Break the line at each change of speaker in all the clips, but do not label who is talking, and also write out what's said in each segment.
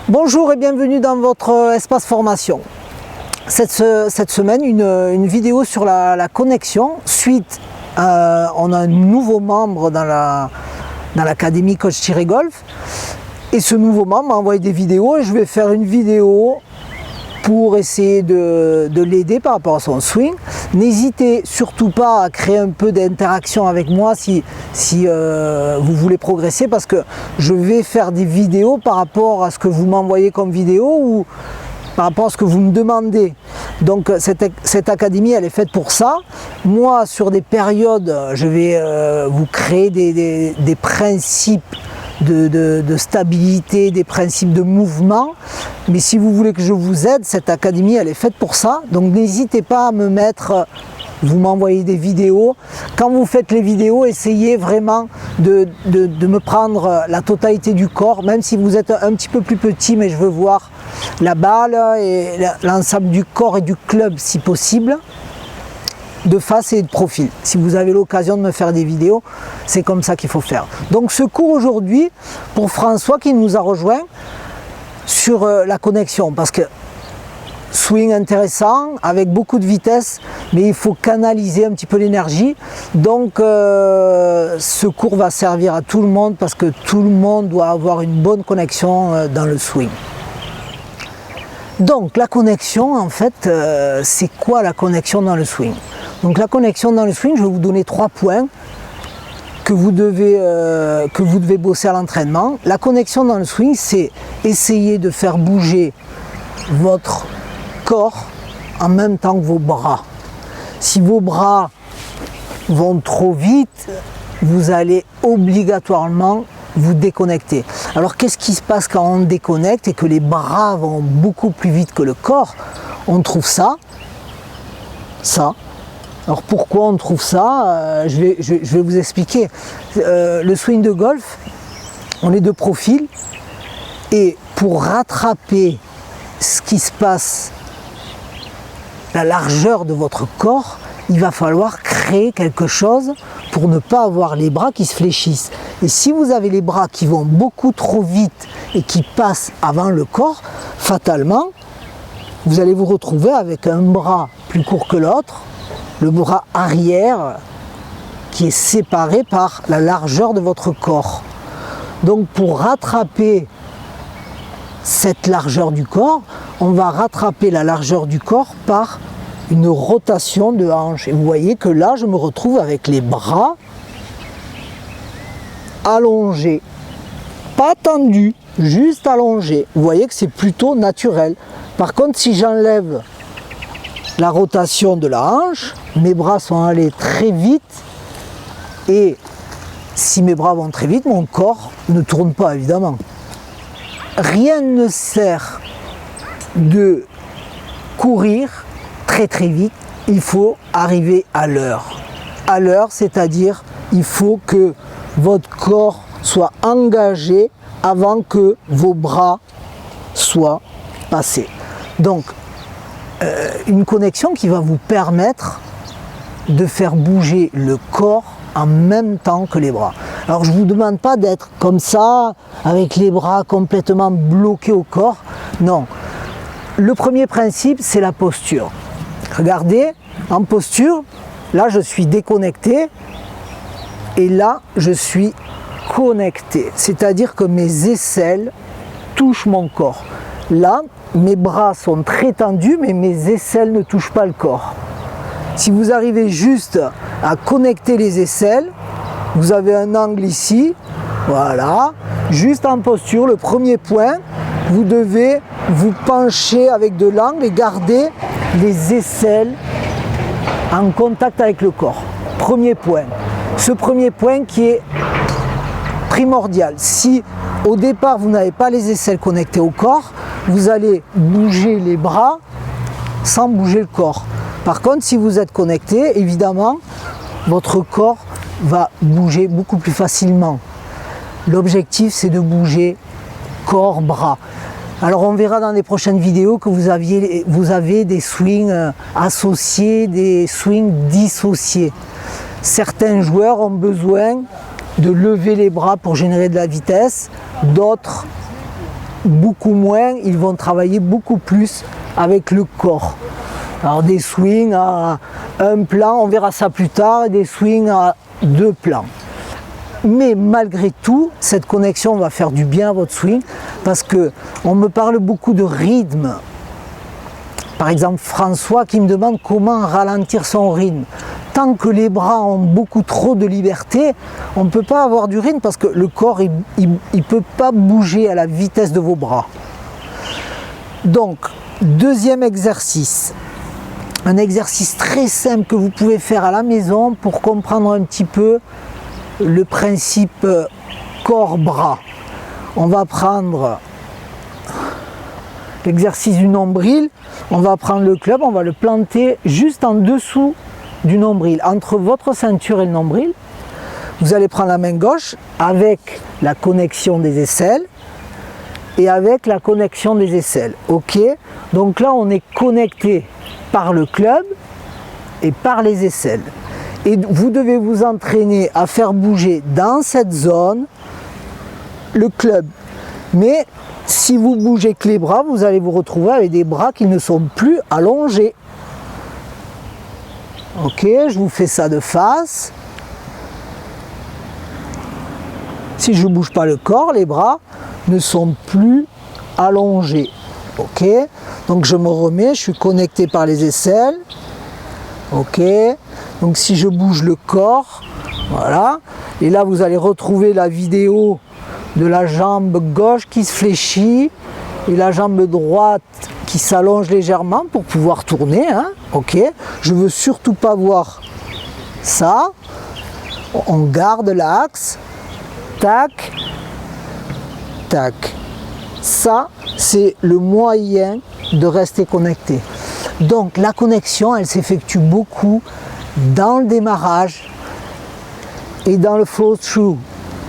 Bonjour et bienvenue dans votre espace formation. Cette semaine, une vidéo sur la connexion. Suite, on a un nouveau membre dans l'académie Coach-Golf. Et ce nouveau membre m'a envoyé des vidéos et je vais faire une vidéo pour essayer de l'aider par rapport à son swing. N'hésitez surtout pas à créer un peu d'interaction avec moi si vous voulez progresser, parce que je vais faire des vidéos par rapport à ce que vous m'envoyez comme vidéo ou par rapport à ce que vous me demandez. Donc cette académie, elle est faite pour ça. Moi, sur des périodes, je vais vous créer des principes de stabilité, des principes de mouvement. Mais si vous voulez que je vous aide, cette académie, elle est faite pour ça. Donc n'hésitez pas à me mettre, vous m'envoyez des vidéos. Quand vous faites les vidéos, essayez vraiment de me prendre la totalité du corps, même si vous êtes un petit peu plus petit, mais je veux voir la balle et l'ensemble du corps et du club si possible, de face et de profil. Si vous avez l'occasion de me faire des vidéos, c'est comme ça qu'il faut faire. Donc ce cours aujourd'hui, pour François qui nous a rejoint sur la connexion, parce que swing intéressant, avec beaucoup de vitesse, mais il faut canaliser un petit peu l'énergie. Donc ce cours va servir à tout le monde, parce que tout le monde doit avoir une bonne connexion dans le swing. Donc la connexion, en fait, c'est quoi la connexion dans le swing? Donc la connexion dans le swing, je vais vous donner 3 points que vous devez bosser à l'entraînement. La connexion dans le swing, c'est essayer de faire bouger votre corps en même temps que vos bras. Si vos bras vont trop vite, vous allez obligatoirement vous déconnecter. Alors qu'est-ce qui se passe quand on déconnecte et que les bras vont beaucoup plus vite que le corps? On trouve ça. Alors pourquoi on trouve ça? Je vais vous expliquer. Le swing de golf, on est de profil, et pour rattraper ce qui se passe, la largeur de votre corps, il va falloir créer quelque chose pour ne pas avoir les bras qui se fléchissent. Et si vous avez les bras qui vont beaucoup trop vite et qui passent avant le corps, fatalement, vous allez vous retrouver avec un bras plus court que l'autre, le bras arrière qui est séparé par la largeur de votre corps. Donc pour rattraper cette largeur du corps, on va rattraper la largeur du corps par une rotation de hanche. Et vous voyez que là, je me retrouve avec les bras allongés, pas tendus, juste allongés. Vous voyez que c'est plutôt naturel. Par contre, si j'enlève la rotation de la hanche, mes bras sont allés très vite, et si mes bras vont très vite, mon corps ne tourne pas, évidemment. Rien ne sert de courir très vite, il faut arriver à l'heure. À l'heure, c'est-à-dire il faut que votre corps soit engagé avant que vos bras soient passés. Donc une connexion qui va vous permettre de faire bouger le corps en même temps que les bras. Alors je ne vous demande pas d'être comme ça, avec les bras complètement bloqués au corps. Non. Le premier principe, c'est la posture. Regardez, en posture, là je suis déconnecté et là je suis connecté. C'est-à-dire que mes aisselles touchent mon corps. Là, mes bras sont très tendus, mais mes aisselles ne touchent pas le corps. Si vous arrivez juste à connecter les aisselles, vous avez un angle ici, voilà, juste en posture, le premier point, vous devez vous pencher avec de l'angle et garder les aisselles en contact avec le corps. Premier point. Ce premier point qui est primordial. Si au départ vous n'avez pas les aisselles connectées au corps, vous allez bouger les bras sans bouger le corps. Par contre, si vous êtes connecté, évidemment, votre corps va bouger beaucoup plus facilement. L'objectif, c'est de bouger corps-bras. Alors on verra dans les prochaines vidéos que vous avez des swings associés, des swings dissociés. Certains joueurs ont besoin de lever les bras pour générer de la vitesse, d'autres beaucoup moins, ils vont travailler beaucoup plus avec le corps. Alors des swings à un plan, on verra ça plus tard, et des swings à 2 plans. Mais malgré tout, cette connexion va faire du bien à votre swing parce que on me parle beaucoup de rythme. Par exemple, François qui me demande comment ralentir son rythme. Tant que les bras ont beaucoup trop de liberté, on ne peut pas avoir du rythme parce que le corps il peut pas bouger à la vitesse de vos bras. Donc, deuxième exercice. Un exercice très simple que vous pouvez faire à la maison pour comprendre un petit peu le principe corps-bras. On va prendre l'exercice du nombril, on va prendre le club, on va le planter juste en dessous du nombril, entre votre ceinture et le nombril. Vous allez prendre la main gauche avec la connexion des aisselles et avec la connexion des aisselles. Ok, donc là on est connecté par le club et par les aisselles. Et vous devez vous entraîner à faire bouger dans cette zone le club. Mais si vous bougez que les bras, vous allez vous retrouver avec des bras qui ne sont plus allongés. Ok, je vous fais ça de face. Si je ne bouge pas le corps, les bras ne sont plus allongés. Ok, donc je me remets, je suis connecté par les aisselles. Ok, donc si je bouge le corps, voilà, et là vous allez retrouver la vidéo de la jambe gauche qui se fléchit et la jambe droite qui s'allonge légèrement pour pouvoir tourner, hein. Ok, je veux surtout pas voir ça, on garde l'axe, tac, tac, ça c'est le moyen de rester connecté. Donc la connexion, elle s'effectue beaucoup dans le démarrage et dans le flow-through,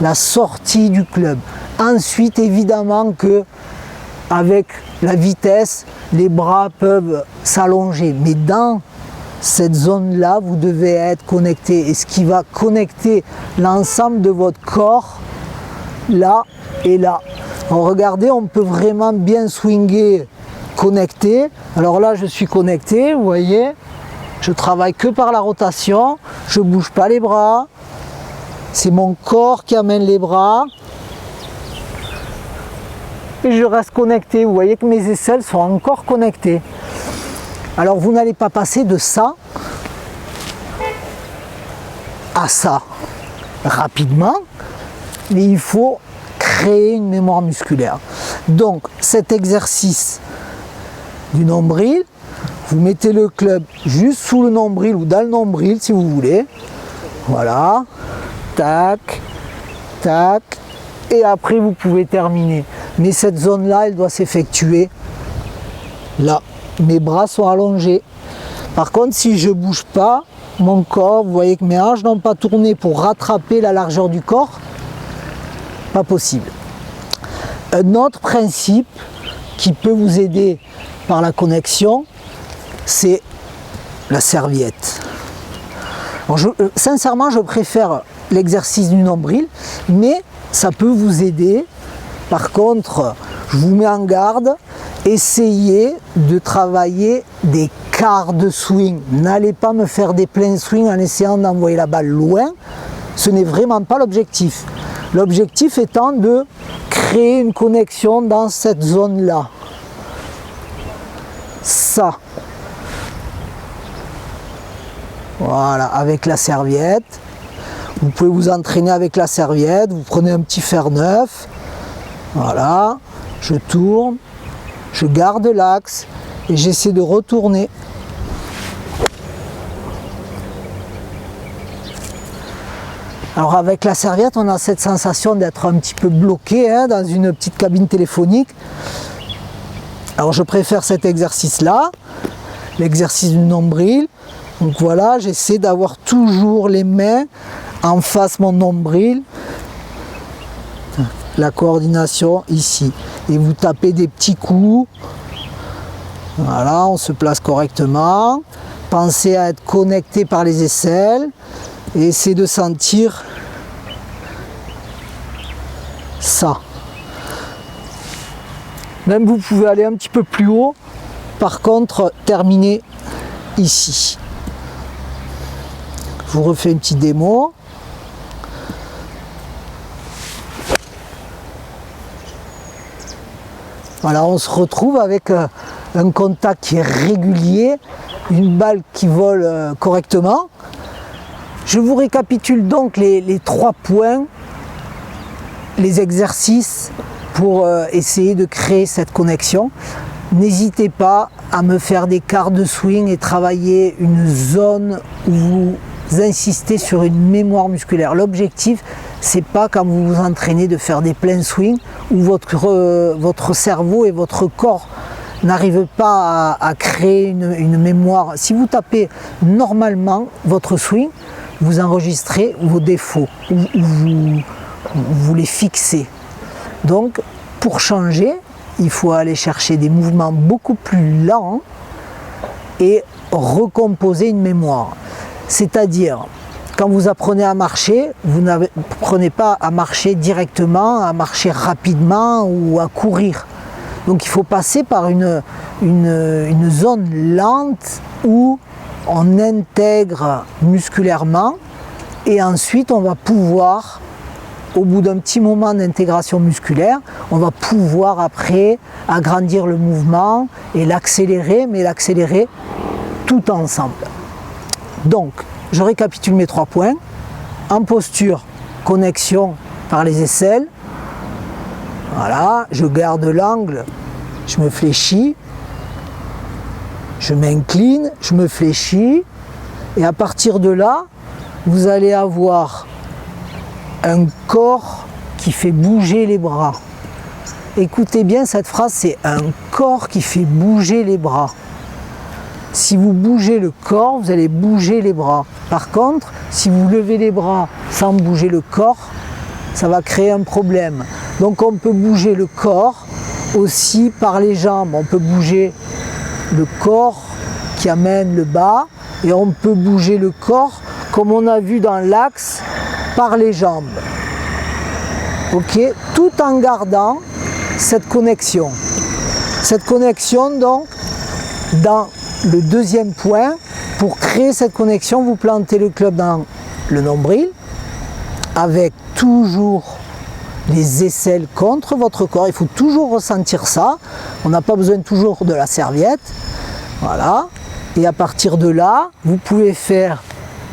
la sortie du club. Ensuite, évidemment que avec la vitesse, les bras peuvent s'allonger. Mais dans cette zone-là, vous devez être connecté. Et ce qui va connecter l'ensemble de votre corps, là et là. Alors, regardez, on peut vraiment bien swinger connecté. Alors là, je suis connecté, vous voyez. Je travaille que par la rotation. Je ne bouge pas les bras. C'est mon corps qui amène les bras. Et je reste connecté. Vous voyez que mes aisselles sont encore connectées. Alors vous n'allez pas passer de ça à ça rapidement, mais il faut créer une mémoire musculaire. Donc cet exercice du nombril, vous mettez le club juste sous le nombril ou dans le nombril si vous voulez. Voilà. Tac, tac. Et après vous pouvez terminer. Mais cette zone-là, elle doit s'effectuer là. Mes bras sont allongés. Par contre, si je ne bouge pas, mon corps, vous voyez que mes hanches n'ont pas tourné pour rattraper la largeur du corps, pas possible. Un autre principe qui peut vous aider par la connexion, c'est la serviette. Alors sincèrement, je préfère l'exercice du nombril, mais ça peut vous aider. Par contre, je vous mets en garde, essayez de travailler des quarts de swing. N'allez pas me faire des pleins swings en essayant d'envoyer la balle loin. Ce n'est vraiment pas l'objectif. L'objectif étant de créer une connexion dans cette zone-là. Ça. Voilà, avec la serviette. Vous pouvez vous entraîner avec la serviette. Vous prenez un petit fer neuf. Voilà, je tourne, je garde l'axe et j'essaie de retourner. Alors avec la serviette, on a cette sensation d'être un petit peu bloqué dans une petite cabine téléphonique. Alors je préfère cet exercice-là, l'exercice du nombril. Donc voilà, j'essaie d'avoir toujours les mains en face mon nombril. La coordination ici. Et vous tapez des petits coups. Voilà, on se place correctement. Pensez à être connecté par les aisselles. Et essayez de sentir ça. Même vous pouvez aller un petit peu plus haut. Par contre, terminer ici. Je vous refais une petite démo. Voilà, on se retrouve avec un contact qui est régulier, une balle qui vole correctement. Je vous récapitule donc les 3 points, les exercices pour essayer de créer cette connexion. N'hésitez pas à me faire des quarts de swing et travailler une zone où vous insistez sur une mémoire musculaire. L'objectif, c'est pas quand vous vous entraînez de faire des pleins swings où votre cerveau et votre corps n'arrivent pas à créer une mémoire. Si vous tapez normalement votre swing, vous enregistrez vos défauts, ou vous les fixez. Donc, pour changer, il faut aller chercher des mouvements beaucoup plus lents et recomposer une mémoire. C'est-à-dire, quand vous apprenez à marcher, vous n'apprenez pas à marcher directement, à marcher rapidement ou à courir. Donc il faut passer par une zone lente où on intègre musculairement et ensuite on va pouvoir, au bout d'un petit moment d'intégration musculaire, on va pouvoir après agrandir le mouvement et l'accélérer, mais l'accélérer tout ensemble. Donc, je récapitule mes 3 points. En posture, connexion par les aisselles. Voilà, je garde l'angle, je me fléchis, je m'incline, je me fléchis. Et à partir de là, vous allez avoir un corps qui fait bouger les bras. Écoutez bien cette phrase, c'est un corps qui fait bouger les bras. Si vous bougez le corps, vous allez bouger les bras. Par contre, si vous levez les bras sans bouger le corps, ça va créer un problème. Donc on peut bouger le corps aussi par les jambes. On peut bouger le corps qui amène le bas et on peut bouger le corps comme on a vu dans l'axe par les jambes. Ok, tout en gardant cette connexion. Cette connexion donc dans le deuxième point, pour créer cette connexion, vous plantez le club dans le nombril avec toujours les aisselles contre votre corps. Il faut toujours ressentir ça. On n'a pas besoin toujours de la serviette. Voilà. Et à partir de là, vous pouvez faire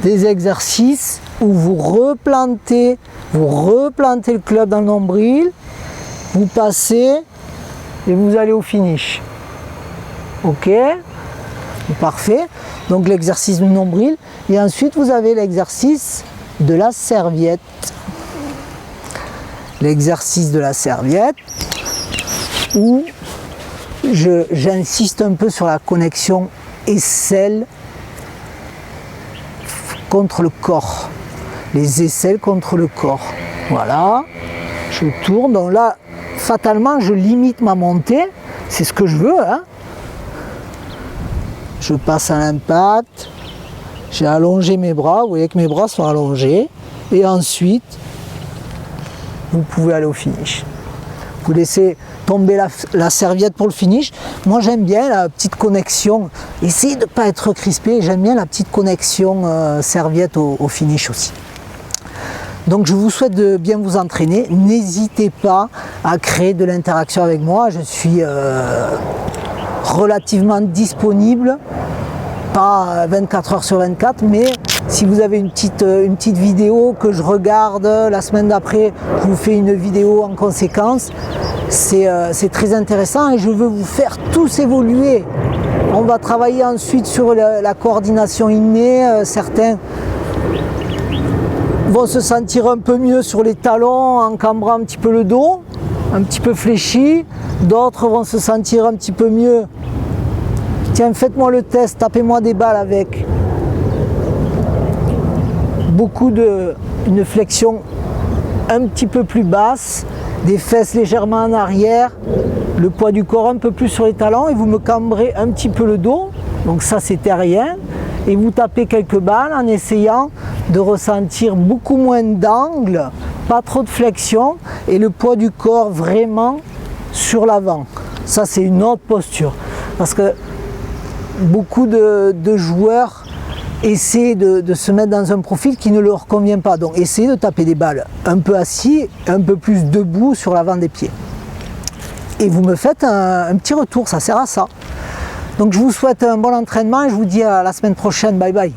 des exercices où vous replantez le club dans le nombril, vous passez et vous allez au finish. Ok ? Parfait. Donc l'exercice du nombril. Et ensuite, vous avez l'exercice de la serviette. L'exercice de la serviette où j'insiste un peu sur la connexion aisselle contre le corps. Les aisselles contre le corps. Voilà. Je tourne. Donc là, fatalement, je limite ma montée. C'est ce que je veux, hein. Je passe à l'impact, j'ai allongé mes bras, vous voyez que mes bras sont allongés, et ensuite, vous pouvez aller au finish. Vous laissez tomber la serviette pour le finish. Moi j'aime bien la petite connexion, essayez de ne pas être crispé, j'aime bien la petite connexion serviette au finish aussi. Donc je vous souhaite de bien vous entraîner, n'hésitez pas à créer de l'interaction avec moi, je suis relativement disponible, pas 24 heures sur 24, mais si vous avez une petite vidéo que je regarde, la semaine d'après je vous fais une vidéo en conséquence, c'est très intéressant et je veux vous faire tous évoluer. On va travailler ensuite sur la coordination innée, certains vont se sentir un peu mieux sur les talons en cambrant un petit peu le dos, un petit peu fléchi, d'autres vont se sentir un petit peu mieux. Tiens, faites-moi le test, tapez-moi des balles avec une flexion un petit peu plus basse, des fesses légèrement en arrière, le poids du corps un peu plus sur les talons et vous me cambrez un petit peu le dos, donc ça c'était rien, et vous tapez quelques balles en essayant de ressentir beaucoup moins d'angle, pas trop de flexion et le poids du corps vraiment sur l'avant. Ça, c'est une autre posture. Parce que beaucoup de joueurs essaient de se mettre dans un profil qui ne leur convient pas. Donc, essayez de taper des balles un peu assis, un peu plus debout sur l'avant des pieds. Et vous me faites un petit retour, ça sert à ça. Donc, je vous souhaite un bon entraînement et je vous dis à la semaine prochaine. Bye bye.